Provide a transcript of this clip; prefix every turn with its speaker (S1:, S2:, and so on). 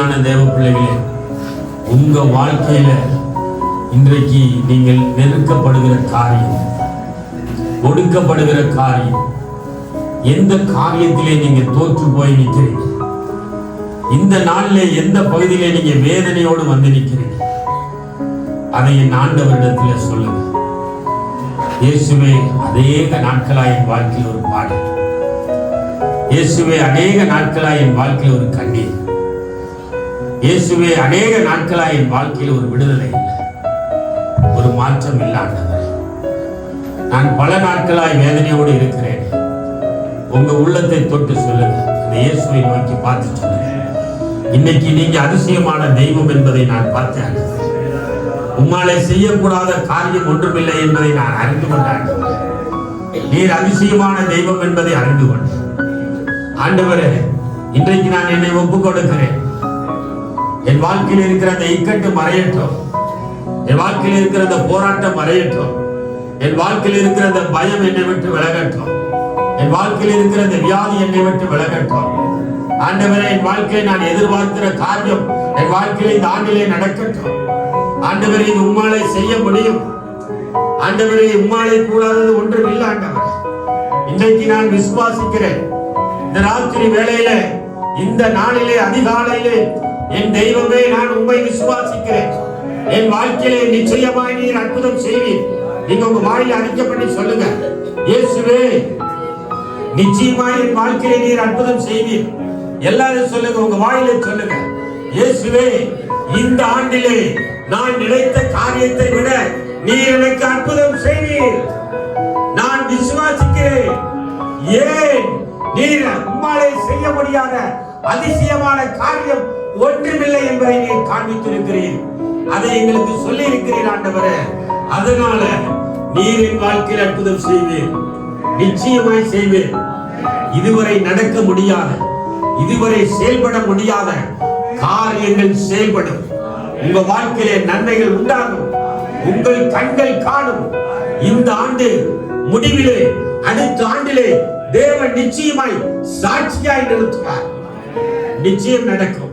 S1: அருமையான தேவ பிள்ளைகளே, உங்க வாழ்க்கையில இன்றைக்கு நீங்கள் நெருக்கப்படுகிற காரியம், ஒடுக்கப்படுகிற காரியம், எந்த காரியத்திலே நீங்க தோற்று போய் நிற்கிறீங்க, இந்த நாளிலே எந்த பகுதியிலே நீங்க வேதனையோடு வந்து நிற்கிறீங்க, அதை என் ஆண்டவரிடத்தில் சொல்லுங்க. இயேசுவே, அநேக நாட்களாய் என் வாழ்க்கையில் ஒரு பாடல், இயேசுவே அநேக நாட்களாய் என் வாழ்க்கையில் ஒரு கண்ணீர், இயேசுவே அநேக நாட்களாய் என் வாழ்க்கையில் ஒரு விடுதலை இல்லை, ஒரு மாற்றம் இல்லை ஆண்டவரே. நான் பல நாட்களாய் வேதனையோடு இருக்கிறேன். உங்க உள்ளத்தை தொட்டு சொல்லுங்க. அந்த இயேசுவை நோக்கி பார்த்து சொல்லுங்க. இன்னைக்கு நீங்க அதிசயமான தெய்வம் என்பதை நான் பார்த்தேன். உம்மாலே செய்யக்கூடாத காரியம் ஒன்றுமில்லை என்பதை நான் அறிந்து கொண்டேன். நீர் அதிசயமான தெய்வம் என்பதை அறிந்து கொண்டேன். ஆண்டவரே, இன்றைக்கு நான் என்னை ஒப்புக் கொடுக்கிறேன். என் வாழ்க்கையில் இருக்கிற அந்த இக்கட்டு மறையட்டும், என் வாழ்க்கையில் இருக்கிற அந்த போராட்டம் மறையட்டும், என் வாழ்க்கையில் இருக்கிற அந்த பயம் என்னை விட்டு விலகட்டும், என் வாழ்க்கையில் இருக்கிற அந்த வியாதி என்னை விட்டு விலகட்டும். ஆண்டவரே, என் வாழ்க்கையை நான் எதிர்பார்க்கிற காரியம் என் வாழ்க்கையில் இந்த ஆண்டிலே நடக்கட்டும். ஆண்டவரே, இது உம்மாலே செய்ய முடியும். ஆண்டவரே, உம்மாலே கூடாதது ஒன்றும் இல்லை. ஆண்டவரே, இன்றைக்கு நான் விசுவாசிக்கிறேன். இந்த ராத்திரி வேளையில, இந்த நாளிலே, அதிகாலையிலே, என் தெய்வமே, நான் உம்மை விசுவாசிக்கிறேன். என் வாழ்க்கையிலே நிச்சயமாய் நீர் அற்புதம் செய்வீர். நீங்க உங்க வாயில அறிக்கை பண்ணி சொல்லுங்க. இயேசுவே, நிச்சயமாய் என் வாழ்க்கையிலே நீர் அற்புதம் செய்வீர். எல்லாரும் சொல்லுங்க, உங்க வாயிலே சொல்லுங்க. இயேசுவே, இந்த ஆண்டிலே நான் நினைத்த காரியத்தை விட நீர் எனக்கு அற்புதம் செய்வீர். நான் விசுவாசிக்கிறேன். ஏன்? நீர் உம்மாலே செய்ய முடியாத அதிசயமான காரியம் ஒன்றுமில்லை என்பதை நீர் காண்பித்திருக்கிறீர். அதை எங்களுக்கு சொல்லி இருக்கிறீர் ஆண்டவரே. அதனால நீர் என் வாழ்க்கையில் அற்புதம் செய்வீர், நிச்சயமாய் செய்வீர். இதுவரை நடக்க முடியாத, இதுவரை செயல்பட முடியாத காரியங்கள் செயல்படும். உங்க வாழ்க்கையிலே நன்மைகள் உண்டாகும். உங்கள் கண்கள் காணும். இந்த ஆண்டு முடிவிலே, அடுத்த ஆண்டிலே தேவன் நிச்சயமாய் சாட்சியாய் நிறுத்துவார். நிச்சயம் நடக்கும்.